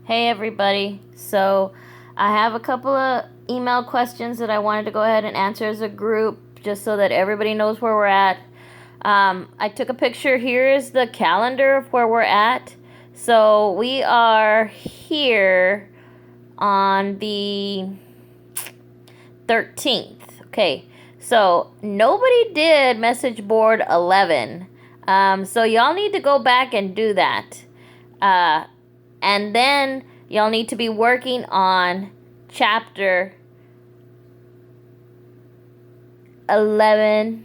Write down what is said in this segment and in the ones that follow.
Hey everybody. So I have a couple of email questions that I wanted to go ahead and answer as a group just so that everybody knows where we're at. I took a picture. Here is the calendar of where we're at. So we are here on the 13th. Okay. So nobody did message board 11. So y'all need to go back and do that. And then y'all need to be working on chapter 11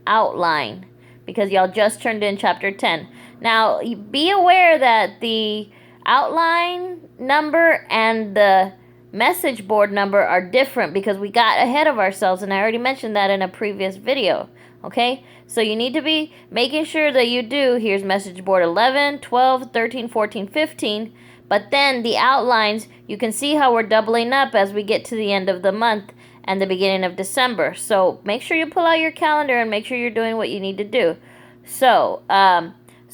outline because y'all just turned in chapter 10. Now, be aware that the outline number and the message board number are different because we got ahead of ourselves, and I already mentioned that in a previous video. Okay, so you need to be making sure that you do, here's message board 11, 12, 13, 14, 15, but then the outlines, you can see how we're doubling up as we get to the end of the month and the beginning of December. So make sure you pull out your calendar and make sure you're doing what you need to do. So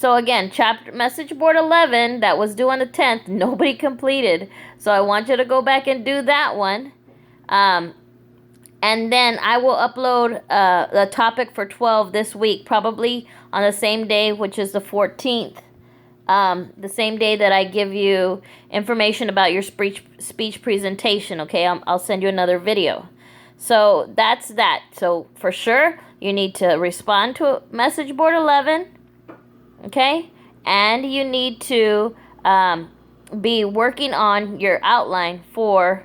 again, chapter message board 11 that was due on the 10th, nobody completed. So I want you to go back and do that one. And then I will upload the topic for 12 this week, probably on the same day, which is the 14th. The same day that I give you information about your speech presentation, okay? I'll send you another video. So that's that. So for sure, you need to respond to message board 11, okay? And you need to be working on your outline for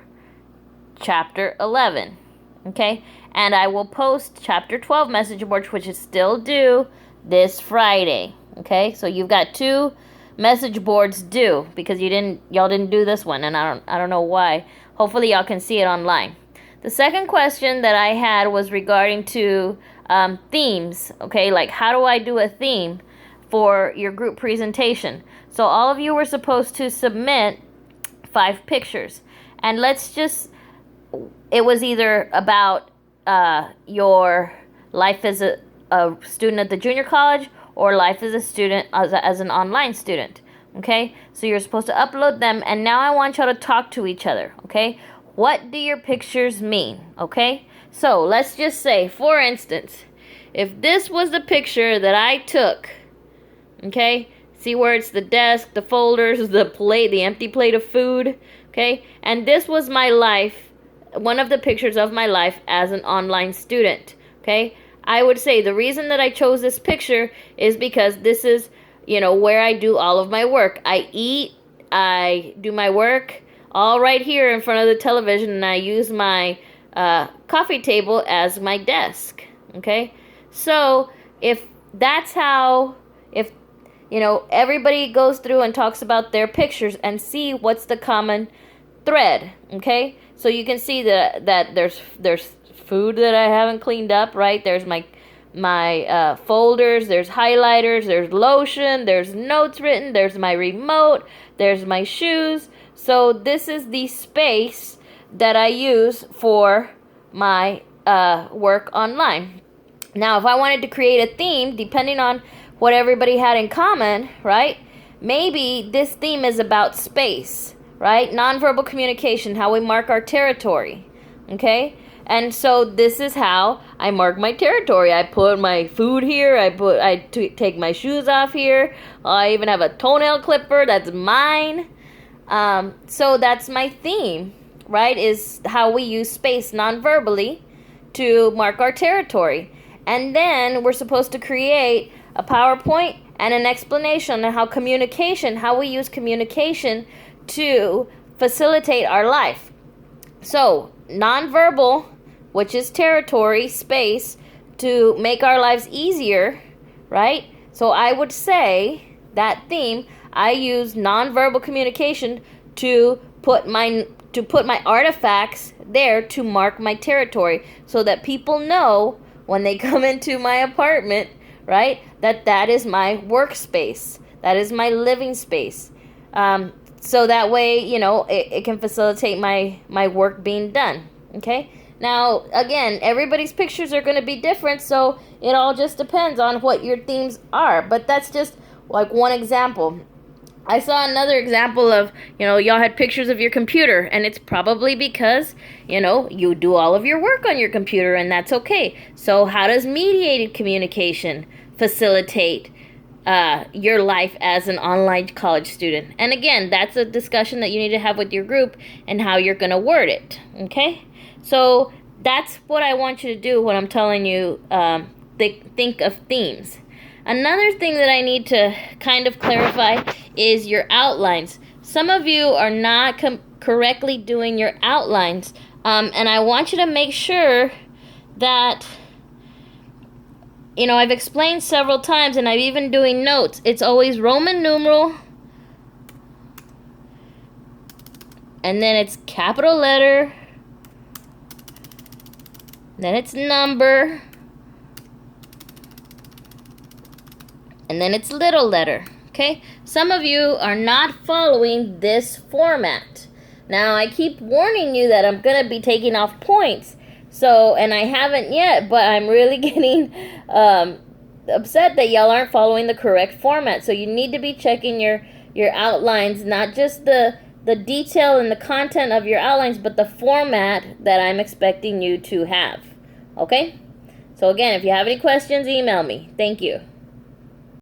chapter 11. Okay, and I will post chapter 12 message board, which is still due this Friday. Okay, so you've got 2 message boards due because y'all didn't do this one, and I don't know why. Hopefully y'all can see it online. The second question that I had was regarding to themes. Okay, like how do I do a theme for your group presentation? So all of you were supposed to submit 5 pictures, and it was either about your life as a student at the junior college or life as a student, as an online student, okay? So you're supposed to upload them, and now I want y'all to talk to each other, okay? What do your pictures mean, okay? So let's just say, for instance, if this was the picture that I took, okay? See where it's the desk, the folders, the plate, the empty plate of food, okay? And this was my life, one of the pictures of my life as an online student, okay? I would say the reason that I chose this picture is because this is, where I do all of my work. I eat, I do my work, all right here in front of the television, and I use my coffee table as my desk, okay? So if everybody goes through and talks about their pictures and see what's the common thread, okay? So you can see that there's food that I haven't cleaned up, right? There's my folders, there's highlighters, there's lotion, there's notes written, there's my remote, there's my shoes. So this is the space that I use for my work online. Now, if I wanted to create a theme, depending on what everybody had in common, right? Maybe this theme is about space, right? Nonverbal communication, how we mark our territory, okay? And so this is how I mark my territory. I put my food here. I take my shoes off here. I even have a toenail clipper that's mine. So that's my theme, right? Is how we use space nonverbally to mark our territory. And then we're supposed to create a PowerPoint and an explanation on how we use communication to facilitate our life. So, nonverbal, which is territory, space, to make our lives easier, right? So I would say that theme, I use nonverbal communication to put my artifacts there to mark my territory so that people know when they come into my apartment, right, that is my workspace. That is my living space. So that way, it can facilitate my work being done, okay? Now, again, everybody's pictures are going to be different, so it all just depends on what your themes are. But that's just like one example. I saw another example of, y'all had pictures of your computer, and it's probably because, you do all of your work on your computer, and that's okay. So how does mediated communication facilitate your life as an online college student? And again, that's a discussion that you need to have with your group and how you're going to word it, okay? So that's what I want you to do when I'm telling you think of themes. Another thing that I need to kind of clarify is your outlines. Some of you are not correctly doing your outlines, and I want you to make sure that, I've explained several times, and I'm even doing notes. It's always Roman numeral, and then it's capital letter, then it's number, and then it's little letter, okay? Some of you are not following this format. Now, I keep warning you that I'm going to be taking off points. So, and I haven't yet, but I'm really getting upset that y'all aren't following the correct format. So you need to be checking your outlines, not just the detail and the content of your outlines, but the format that I'm expecting you to have, okay? So again, if you have any questions, email me. Thank you.